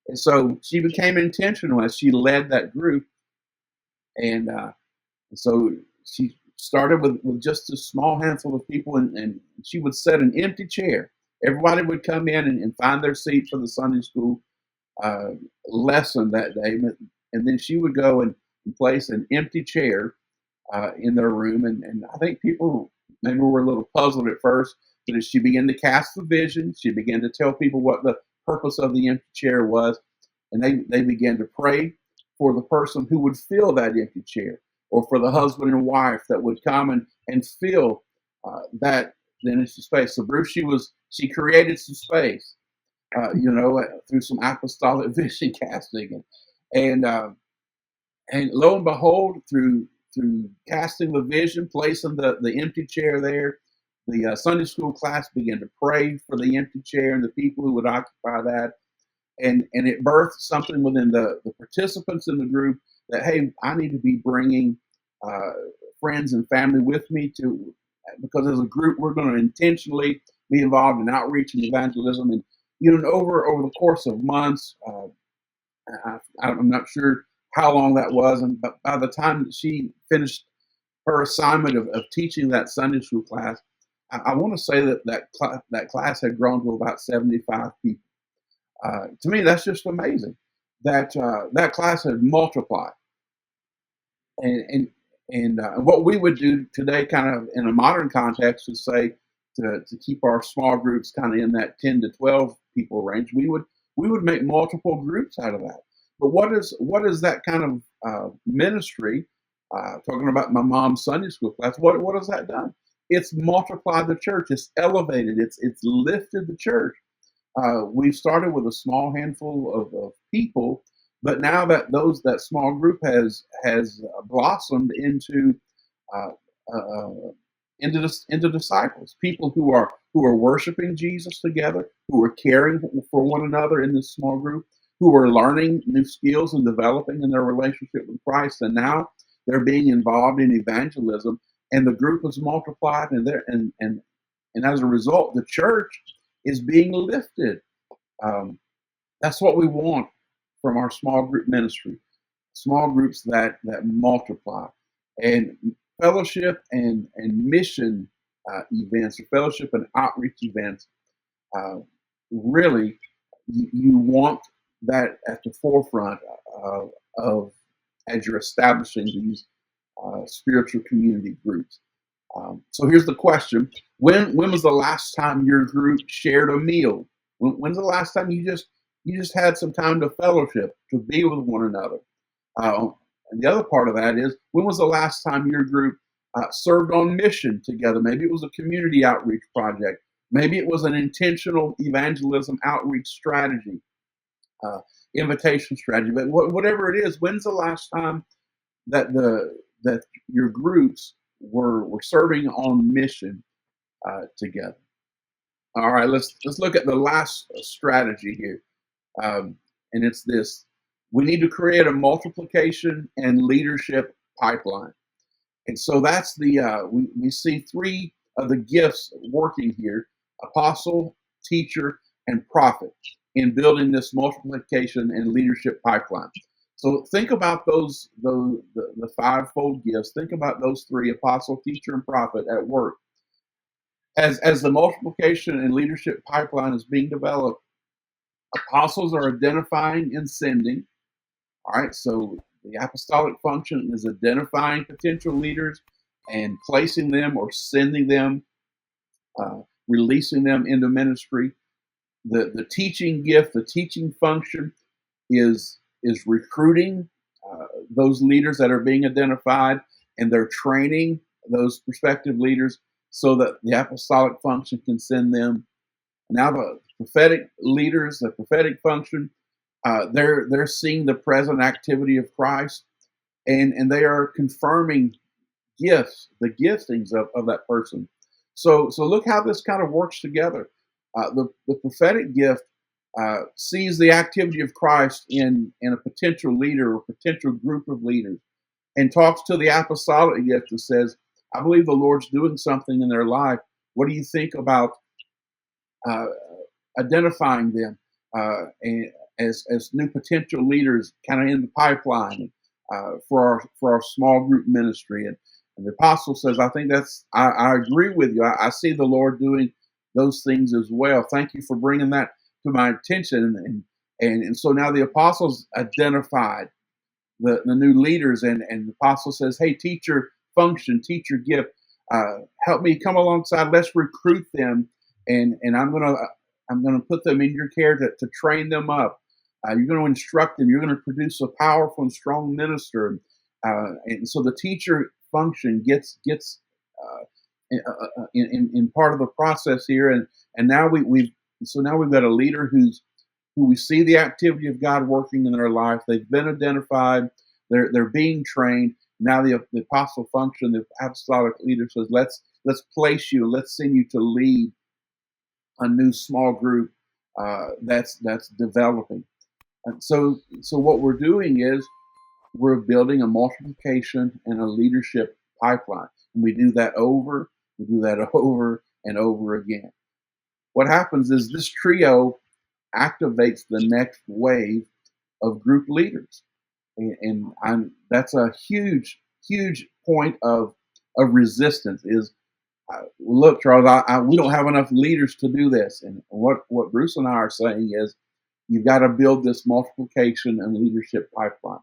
And so she became intentional as she led that group, and so she started with just a small handful of people, and she would set an empty chair. Everybody would come in and find their seat for the Sunday school uh, lesson that day, and then she would go and place an empty chair in their room. And I think people maybe were a little puzzled at first, but as she began to cast the vision, she began to tell people what the purpose of the empty chair was, and they began to pray for the person who would fill that empty chair, or for the husband and wife that would come and fill that empty space. So Bruce, she created some space, through some apostolic vision casting, and lo and behold, through casting the vision, placing the empty chair there, the Sunday school class began to pray for the empty chair and the people who would occupy that, and it birthed something within the participants in the group that, hey, I need to be bringing uh, friends and family with me because as a group we're going to intentionally be involved in outreach and evangelism, and over the course of months. I'm not sure how long that was, but by the time that she finished her assignment of teaching that Sunday school class, I want to say that class had grown to about 75 people. To me, that's just amazing that class had multiplied. And what we would do today, kind of in a modern context, is say to keep our small groups kind of in that 10 to 12 people range. We would make multiple groups out of that. But what is that kind of ministry? Talking about my mom's Sunday school class, what has that done? it's multiplied the church. It's elevated. It's lifted the church. We've started with a small handful of people, but now that small group has blossomed uh, uh, into disciples, people who are worshiping Jesus together, who are caring for one another in this small group, who are learning new skills and developing in their relationship with Christ, and now they're being involved in evangelism, and the group is multiplied, and as a result, the church is being lifted. Um, that's what we want from our small group ministry, small groups that multiply, and fellowship and mission events, or fellowship and outreach events. Uh, Really, you want that at the forefront of as you're establishing these spiritual community groups. So here's the question: When was the last time your group shared a meal? When's the last time you just had some time to fellowship, to be with one another? And the other part of that is, when was the last time your group served on mission together? Maybe it was a community outreach project. Maybe it was an intentional evangelism outreach strategy, uh, invitation strategy. But whatever it is, when's the last time that your groups were serving on mission together? All right, let's look at the last strategy here, and it's this: we need to create a multiplication and leadership pipeline. And so that's we see three of the gifts working here: apostle, teacher, and prophet, in building this multiplication and leadership pipeline. So think about the fivefold gifts. Think about those three: apostle, teacher, and prophet at work. As the multiplication and leadership pipeline is being developed, apostles are identifying and sending. All right, so the apostolic function is identifying potential leaders and placing them or sending them, releasing them into ministry. The teaching gift, the teaching function, is recruiting those leaders that are being identified, and they're training those prospective leaders so that the apostolic function can send them. Now the prophetic leaders, the prophetic function, they're seeing the present activity of Christ, and they are confirming gifts, the giftings of that person. So look how this kind of works together. The prophetic gift sees the activity of Christ in a potential leader or potential group of leaders, and talks to the apostolic gift and says, "I believe the Lord's doing something in their life. What do you think about uh, identifying them and as new potential leaders, kind of in the pipeline for our small group ministry?" And the apostle says, "I think I agree with you. I see the Lord doing those things as well. Thank you for bringing that to my attention." And so now the apostles identified the new leaders, and the apostle says, "Hey, teacher function, teacher gift, help me come alongside. Let's recruit them, and I'm gonna put them in your care to train them up. You're going to instruct them. You're going to produce a powerful and strong minister." And so the teacher function gets in part of the process here, and now now we've got a leader who we see the activity of God working in their life. They've been identified. They're being trained. Now the apostle function, the apostolic leader says, let's place you, let's send you to lead a new small group that's developing. And so what we're doing is we're building a multiplication and a leadership pipeline. And we do that over and over again. What happens is this trio activates the next wave of group leaders. That's a huge point of resistance is, look, Charles, we don't have enough leaders to do this. And what Bruce and I are saying is, you've got to build this multiplication and leadership pipeline.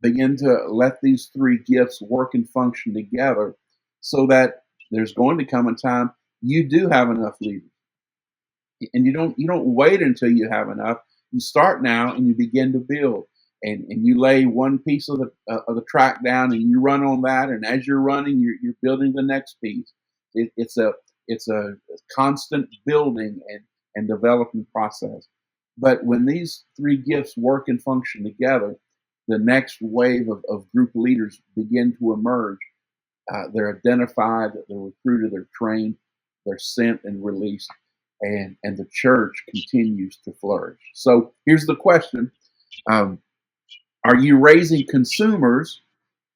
Begin to let these three gifts work and function together, so that there's going to come a time you do have enough leaders. And you don't wait until you have enough. You start now and you begin to build. And you lay one piece of the track down and you run on that. And as you're running, you're building the next piece. It's a constant building and developing process. But when these three gifts work and function together, the next wave of group leaders begin to emerge. They're identified, they're recruited, they're trained, they're sent and released, and the church continues to flourish. So here's the question: are you raising consumers,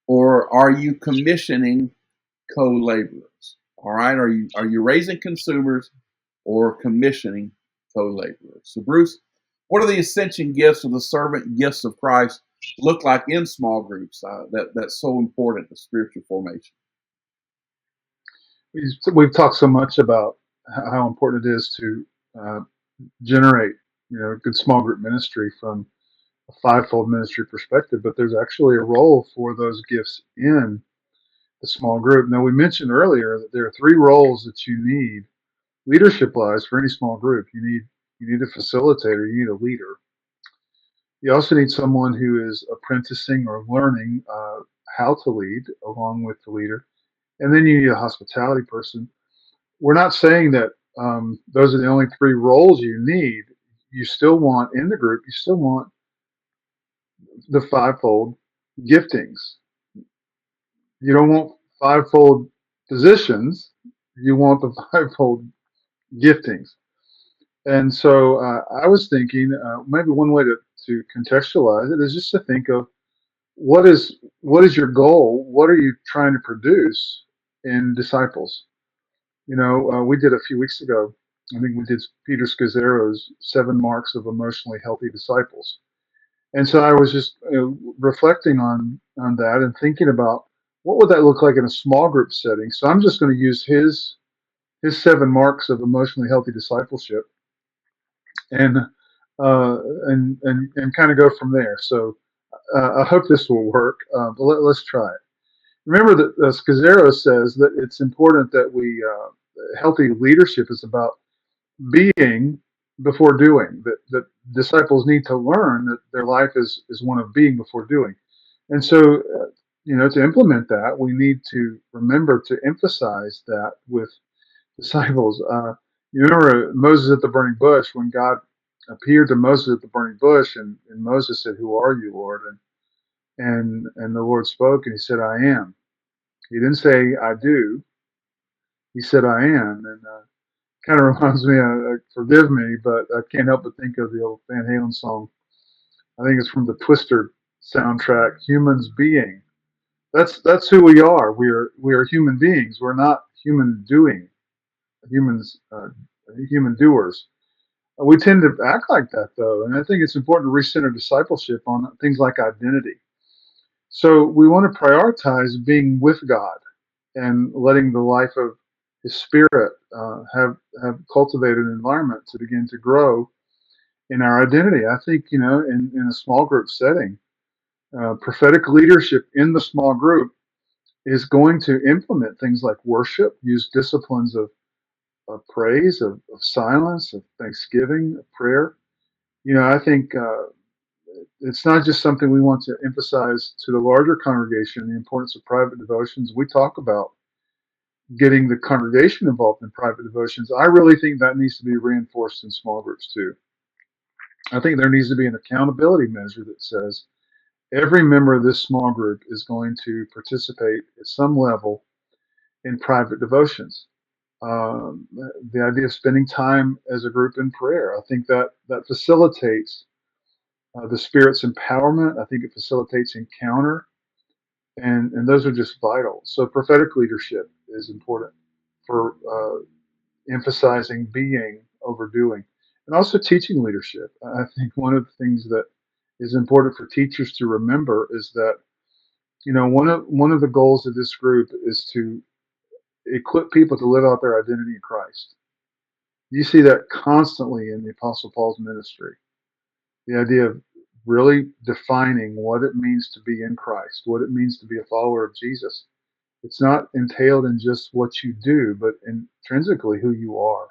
or are you commissioning co-laborers? All right, are you raising consumers or commissioning co-laborers? So, Bruce, what are the ascension gifts or the servant gifts of Christ look like in small groups? That's so important to spiritual formation. We've talked so much about how important it is to generate, good small group ministry from a fivefold ministry perspective. But there's actually a role for those gifts in the small group. Now, we mentioned earlier that there are three roles that you need leadership-wise for any small group. You need a facilitator. You need a leader. You also need someone who is apprenticing or learning how to lead along with the leader. And then you need a hospitality person. We're not saying that those are the only three roles you need. You still want in the group, you still want the fivefold giftings. You don't want fivefold positions. You want the fivefold giftings. And so I was thinking maybe one way to contextualize it is just to think of what is your goal? What are you trying to produce in disciples? We did a few weeks ago, I think we did Peter Scazzero's 7 Marks of Emotionally Healthy Disciples. And so I was just reflecting on that and thinking about what would that look like in a small group setting. So I'm just going to use his 7 marks of emotionally healthy discipleship and and kind of go from there. So I hope this will work, but let's try it. Remember that Scazzero says that it's important that healthy leadership is about being before doing, that disciples need to learn that their life is one of being before doing. And so, to implement that, we need to remember to emphasize that with disciples. You remember Moses at the burning bush when God appeared to Moses at the burning bush, and Moses said, "Who are you, Lord?" And the Lord spoke, and He said, "I am." He didn't say, "I do." He said, "I am." And kind of reminds me, forgive me, but I can't help but think of the old Van Halen song. I think it's from the Twister soundtrack, "Humans Being." That's who we are. We are human beings. We're not human doing. Humans, human doers. We tend to act like that, though, and I think it's important to recenter discipleship on things like identity. So we want to prioritize being with God and letting the life of His Spirit have cultivated an environment to begin to grow in our identity. I think in a small group setting, prophetic leadership in the small group is going to implement things like worship, use disciplines of praise, of silence, of thanksgiving, of prayer. I think it's not just something we want to emphasize to the larger congregation, the importance of private devotions. We talk about getting the congregation involved in private devotions. I really think that needs to be reinforced in small groups too. I think there needs to be an accountability measure that says every member of this small group is going to participate at some level in private devotions. The idea of spending time as a group in prayer, I think that facilitates the Spirit's empowerment. I think it facilitates encounter, and those are just vital. So prophetic leadership is important for emphasizing being over doing, and also teaching leadership. I think one of the things that is important for teachers to remember is that one of the goals of this group is to equip people to live out their identity in Christ. You see that constantly in the Apostle Paul's ministry. The idea of really defining what it means to be in Christ, what it means to be a follower of Jesus. It's not entailed in just what you do, but intrinsically who you are.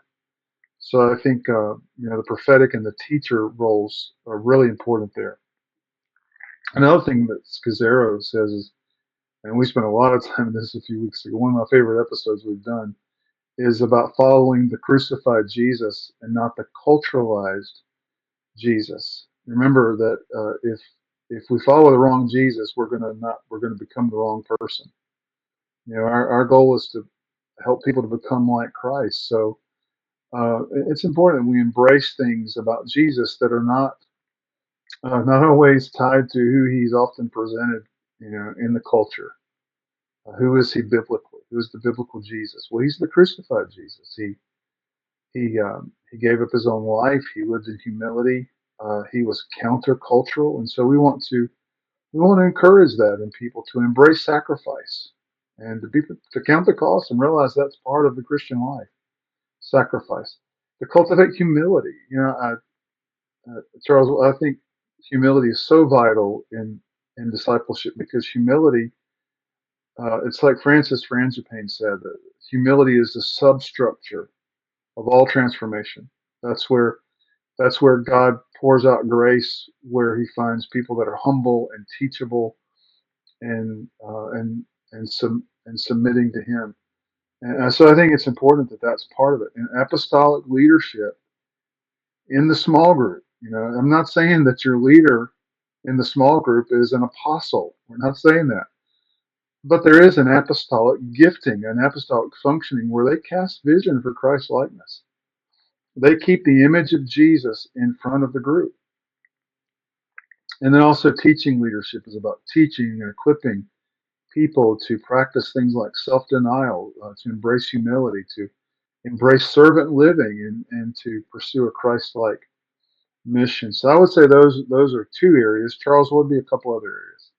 So I think the prophetic and the teacher roles are really important there. Another thing that Scazzero says is, and we spent a lot of time on this a few weeks ago, one of my favorite episodes we've done, is about following the crucified Jesus and not the culturalized Jesus. Remember that if we follow the wrong Jesus, we're going to become the wrong person. Our goal is to help people to become like Christ. So it's important that we embrace things about Jesus that are not always tied to who he's often presented, in the culture. Who is he biblically? Who is the biblical Jesus? Well, he's the crucified Jesus. He gave up his own life. He lived in humility. He was countercultural, and so we want to encourage that in people to embrace sacrifice and to count the cost and realize that's part of the Christian life. Sacrifice, to cultivate humility. Charles, I think humility is so vital in discipleship because humility. It's like Francis Frangipane said that humility is the substructure of all transformation. That's where that's where God pours out grace, where He finds people that are humble and teachable and submitting to Him. And so I think it's important that that's part of it. And apostolic leadership in the small group. I'm not saying that your leader in the small group is an apostle. We're not saying that. But there is an apostolic gifting, an apostolic functioning where they cast vision for Christ likeness. They keep the image of Jesus in front of the group. And then also teaching leadership is about teaching and equipping people to practice things like self-denial, to embrace humility, to embrace servant living, and to pursue a Christ-like mission. So I would say those are two areas. Charles, what would be a couple other areas?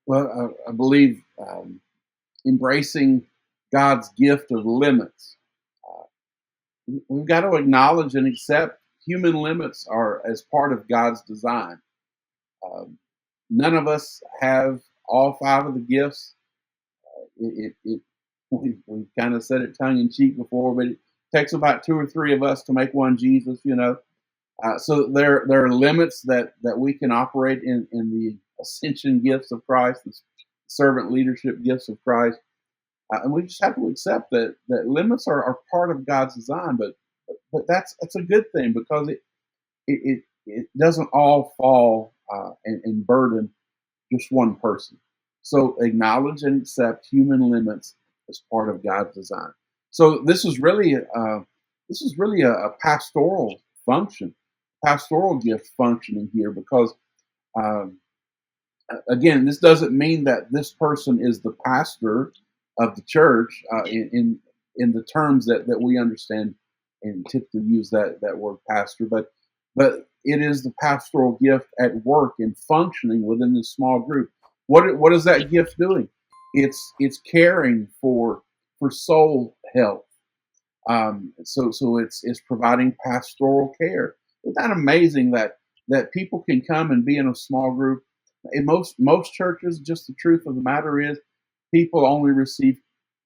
Well, I believe embracing God's gift of limits. We've got to acknowledge and accept human limits are as part of God's design. None of us have all five of the gifts. We've kind of said it tongue in cheek before, but it takes about two or three of us to make one Jesus, So there are limits that we can operate in the ascension gifts of Christ, the servant leadership gifts of Christ. And we just have to accept that limits are part of God's design, but that's a good thing because it doesn't all fall and burden just one person. So acknowledge and accept human limits as part of God's design. So this is really a pastoral function, pastoral gift functioning here because again, this doesn't mean that this person is the pastor of the church in the terms that we understand and typically use that word pastor, but it is the pastoral gift at work and functioning within this small group. What is that gift doing? It's caring for soul health. So it's providing pastoral care. Isn't that amazing that people can come and be in a small group? In most churches, just the truth of the matter is, people only receive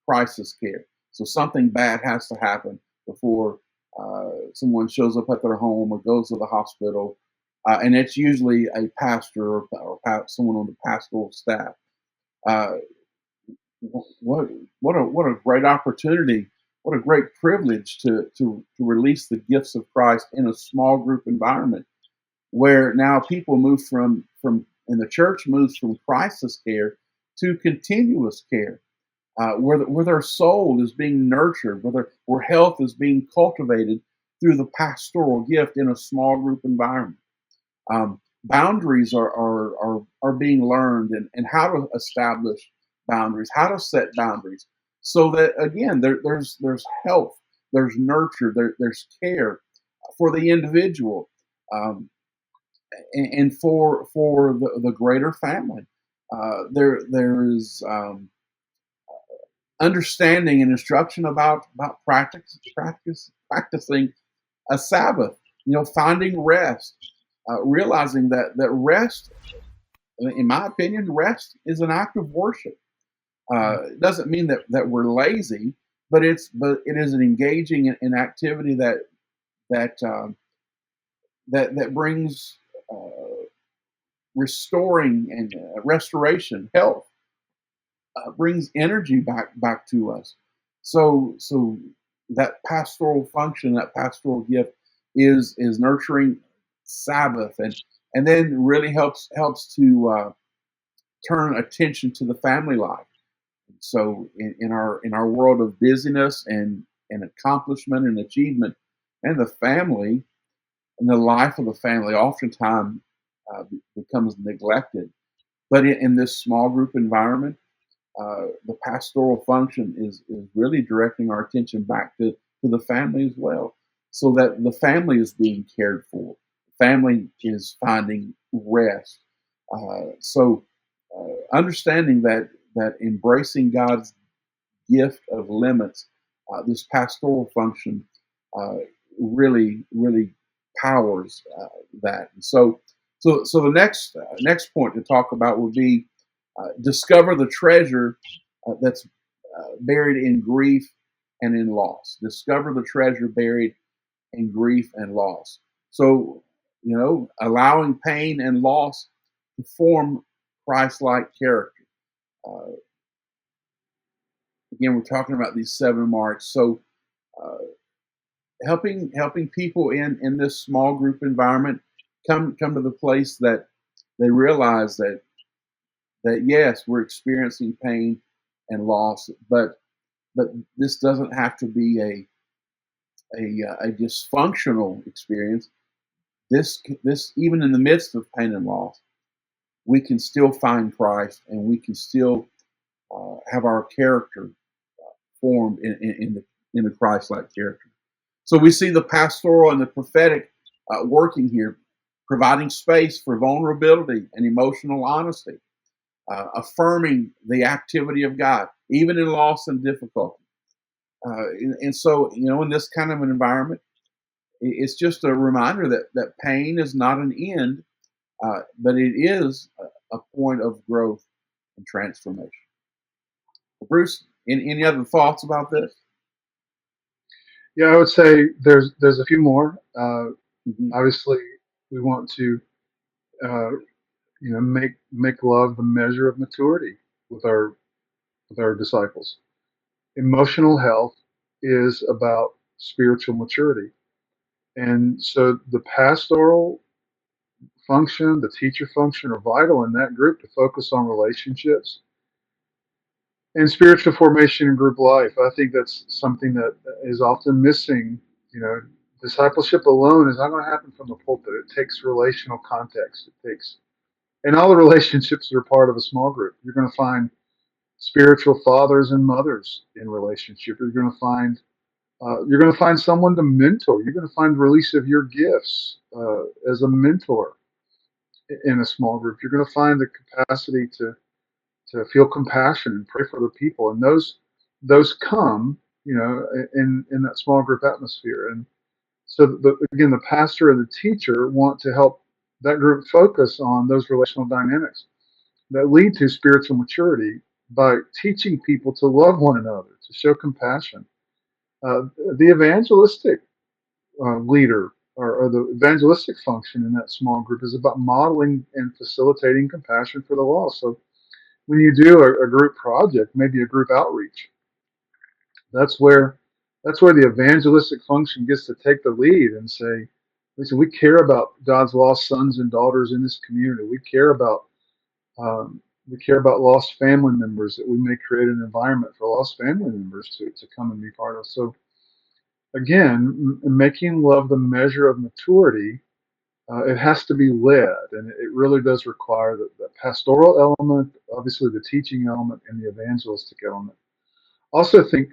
crisis care. So something bad has to happen before someone shows up at their home or goes to the hospital, and it's usually a pastor or someone on the pastoral staff. What a great opportunity! What a great privilege to release the gifts of Christ in a small group environment, where now people move from and the church moves from crisis care to continuous care, where their soul is being nurtured, where health is being cultivated through the pastoral gift in a small group environment. Boundaries are being learned, and how to establish boundaries, how to set boundaries, so that again there's health, there's nurture, there's care for the individual, and for the greater family. There is understanding and instruction about practicing a Sabbath. Finding rest, realizing that rest, in my opinion, rest is an act of worship. It doesn't mean that we're lazy, but it is an engaging in activity that brings restoring and restoration, health, brings energy back to us. So that pastoral function, that pastoral gift, is nurturing Sabbath, and then really helps to turn attention to the family life. So in our world of busyness and accomplishment and achievement, and the family and the life of the family oftentimes becomes neglected. But in this small group environment, the pastoral function is really directing our attention back to the family as well, so that the family is being cared for. The family is finding rest. Understanding that embracing God's gift of limits, this pastoral function really powers that. And so the next point to talk about would be discover the treasure that's buried in grief and in loss. Discover the treasure buried in grief and loss. So, allowing pain and loss to form Christ-like character. Uh, Again, we're talking about these 7 marks. So, uh, helping people in this small group environment come to the place that they realize that yes, we're experiencing pain and loss, but this doesn't have to be a dysfunctional experience. This even in the midst of pain and loss, we can still find Christ, and we can still have our character formed in the Christ-like character. So we see the pastoral and the prophetic working here, providing space for vulnerability and emotional honesty, affirming the activity of God, even in loss and difficulty. And so, in this kind of an environment, it's just a reminder that pain is not an end, but it is a point of growth and transformation. Bruce, any other thoughts about this? Yeah, I would say there's a few more. Mm-hmm. Obviously, we want to uh, make love the measure of maturity with our disciples. Emotional health is about spiritual maturity, and so the pastoral function, the teacher function, are vital in that group to focus on relationships and spiritual formation in group life. I think that's something that is often missing. You know, discipleship alone is not going to happen from the pulpit. It takes relational context. It takes, and all the relationships that are part of a small group. You're going to find spiritual fathers and mothers in relationship. You're going to find someone to mentor. You're going to find the release of your gifts as a mentor in a small group. You're going to find the capacity to feel compassion and pray for other people, and those come, in that small group atmosphere. And so, again, the pastor and the teacher want to help that group focus on those relational dynamics that lead to spiritual maturity by teaching people to love one another, to show compassion. The evangelistic leader or the evangelistic function in that small group is about modeling and facilitating compassion for the lost. So when you do a group project, maybe a group outreach, that's where the evangelistic function gets to take the lead and say, listen, we care about God's lost sons and daughters in this community. We care about lost family members, that we may create an environment for lost family members to come and be part of. So again, making love the measure of maturity, it has to be led, and it really does require the pastoral element, obviously the teaching element, and the evangelistic element. Also, think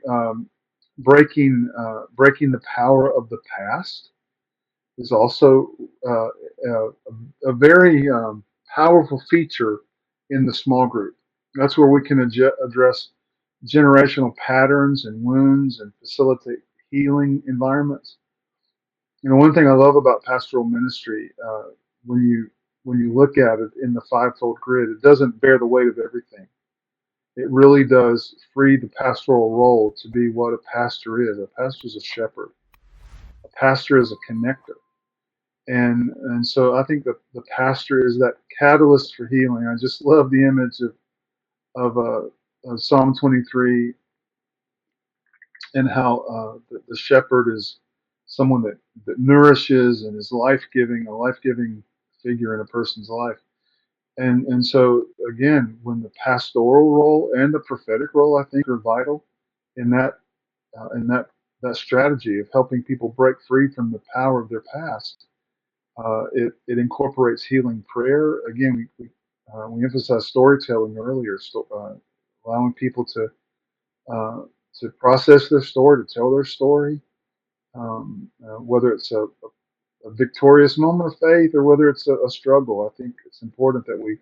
breaking the power of the past is also uh, a, a very powerful feature in the small group. That's where we can address generational patterns and wounds and facilitate healing environments. One thing I love about pastoral ministry, when you look at it in the fivefold grid, it doesn't bear the weight of everything. It really does free the pastoral role to be what a pastor is. A pastor is a shepherd. A pastor is a connector. And so I think that the pastor is that catalyst for healing. I just love the image of Psalm 23. and how the shepherd is someone that nourishes and is life-giving, a life-giving figure in a person's life. And so again, when the pastoral role and the prophetic role, I think, are vital in that strategy of helping people break free from the power of their past. It incorporates healing prayer. Again, we emphasized storytelling earlier, allowing people uh, to process their story, to tell their story, whether it's a victorious moment of faith or whether it's a struggle. I think it's important that we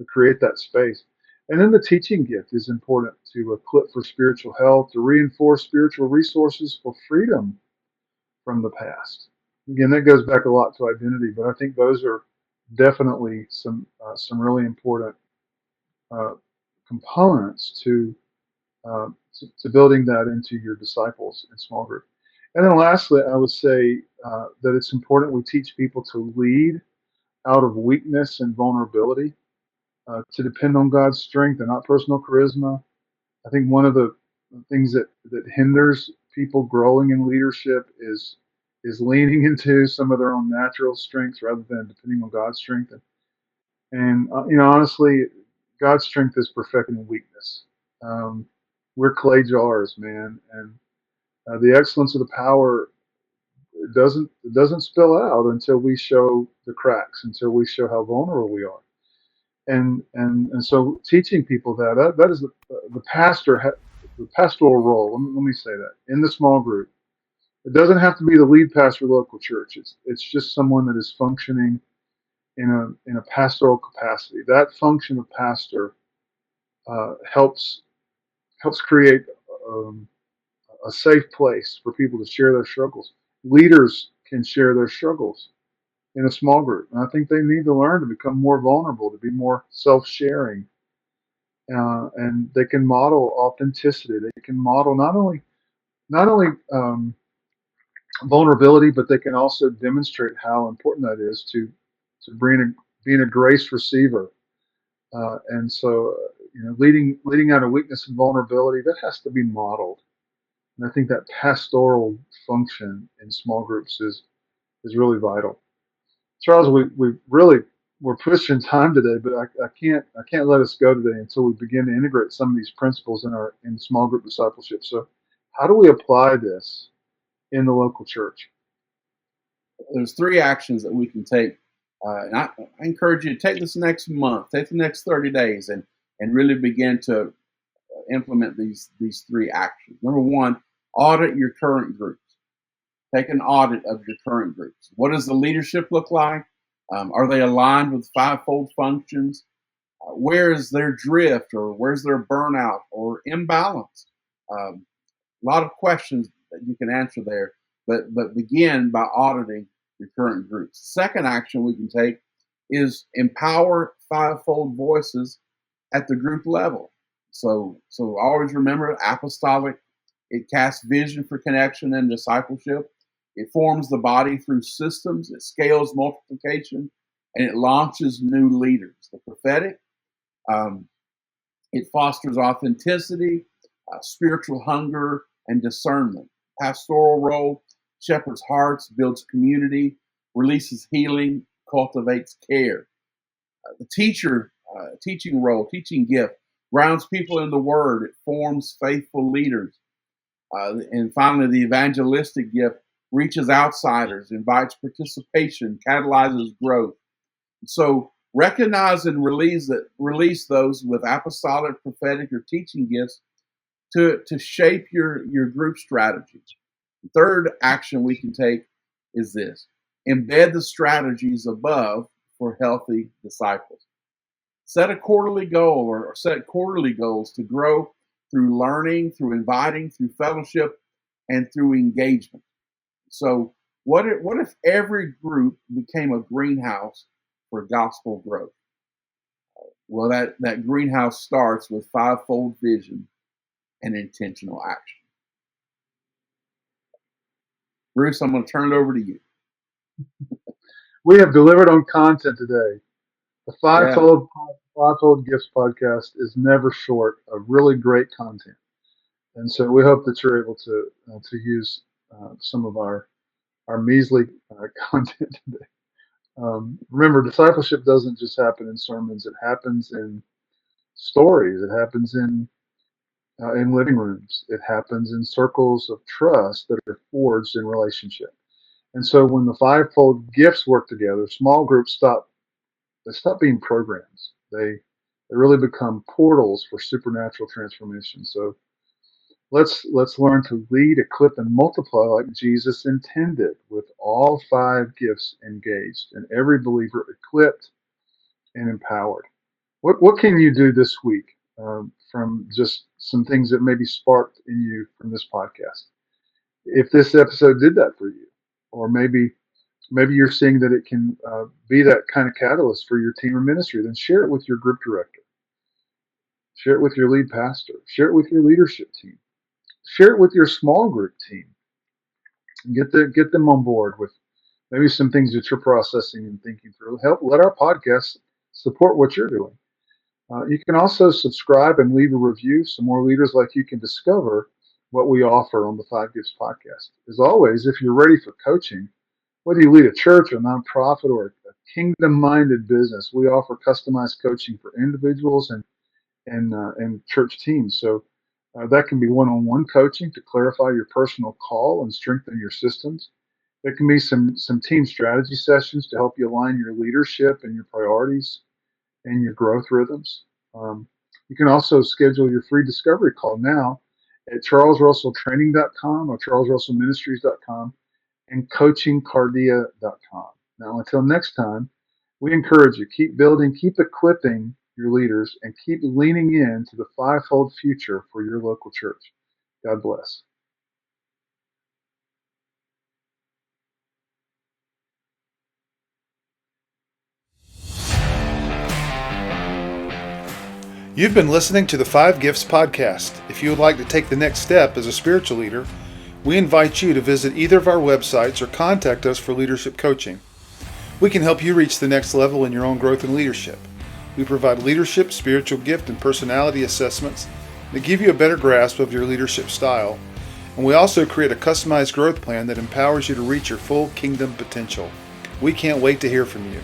create that space. And then the teaching gift is important to equip for spiritual health, to reinforce spiritual resources for freedom from the past. Again, that goes back a lot to identity, but I think those are definitely some really important uh, components to building that into your disciples in small group. And then lastly, I would say that it's important we teach people to lead out of weakness and vulnerability, to depend on God's strength and not personal charisma. I think one of the things that hinders people growing in leadership is leaning into some of their own natural strengths rather than depending on God's strength. And honestly, God's strength is perfected in weakness. Um, we're clay jars, man, and the excellence of the power it doesn't spill out until we show the cracks, until we show how vulnerable we are. And so teaching people that is the the pastoral role. Let me say that in the small group, it doesn't have to be the lead pastor of the local church. It's just someone that is functioning in a pastoral capacity. That function of pastor helps create um, a safe place for people to share their struggles. Leaders can share their struggles in a small group, and I think they need to learn to become more vulnerable, to be more self-sharing, and they can model authenticity. They can model not only vulnerability, but they can also demonstrate how important that is to being a grace receiver. And so, leading out of weakness and vulnerability, that has to be modeled. And I think that pastoral function in small groups is really vital. Charles, we really we're pushing time today, but I can't let us go today until we begin to integrate some of these principles in small group discipleship. So, how do we apply this in the local church? There's three actions that we can take. And I encourage you to take this next month, take the next 30 days, and really begin to implement these three actions. Number one, audit your current groups. Take an audit of your current groups. What does the leadership look like? Are they aligned with fivefold functions? Where is their drift, or where's their burnout or imbalance? A lot of questions that you can answer there, but begin by auditing your current groups. Second action we can take is empower fivefold voices at the group level. So always remember, apostolic, it casts vision for connection and discipleship. It forms the body through systems. It scales multiplication, and it launches new leaders. The prophetic, it fosters authenticity, spiritual hunger, and discernment. Pastoral role, shepherds hearts, builds community, releases healing, cultivates care. The teaching role, teaching gift, grounds people in the word. It forms faithful leaders. And finally, the evangelistic gift reaches outsiders, invites participation, catalyzes growth. So recognize and release those with apostolic, prophetic, or teaching gifts to shape your group strategy. The third action we can take is this: embed the strategies above for healthy disciples. Set a quarterly goal, or set quarterly goals to grow through learning, through inviting, through fellowship, and through engagement. So what if every group became a greenhouse for gospel growth? Well, that greenhouse starts with fivefold vision and intentional action. Bruce, I'm going to turn it over to you. We have delivered on content today. The Yeah. Fivefold Gifts podcast is never short of really great content. And so we hope that you're able to use some of our measly content today. Remember, discipleship doesn't just happen in sermons; it happens in stories. It happens in living rooms. It happens in circles of trust that are forged in relationship. And so, when the fivefold gifts work together, small groups stop being programs. They really become portals for supernatural transformation. So let's learn to lead, equip, and multiply like Jesus intended, with all five gifts engaged and every believer equipped and empowered. What can you do this week from just some things that maybe sparked in you from this podcast? If this episode did that for you, or maybe you're seeing that it can be that kind of catalyst for your team or ministry, then share it with your group director, share it with your lead pastor, share it with your leadership team, share it with your small group team, and get them on board with maybe some things that you're processing and thinking through. Let our podcast support what you're doing. You can also subscribe and leave a review so more leaders like you can discover what we offer on the Five Gifts podcast. As always, if you're ready for coaching, whether you lead a church, a nonprofit, or a kingdom-minded business, we offer customized coaching for individuals and church teams. So that can be one-on-one coaching to clarify your personal call and strengthen your systems. There can be some team strategy sessions to help you align your leadership and your priorities and your growth rhythms. You can also schedule your free discovery call now at charlesrusselltraining.com or charlesrussellministries.com and coachingcardia.com. Now, until next time, we encourage you, keep building, keep equipping your leaders, and keep leaning into the fivefold future for your local church. God bless. You've been listening to the Five Gifts podcast. If you would like to take the next step as a spiritual leader, we invite you to visit either of our websites or contact us for leadership coaching. We can help you reach the next level in your own growth and leadership. We provide leadership, spiritual gift, and personality assessments that give you a better grasp of your leadership style. And we also create a customized growth plan that empowers you to reach your full kingdom potential. We can't wait to hear from you.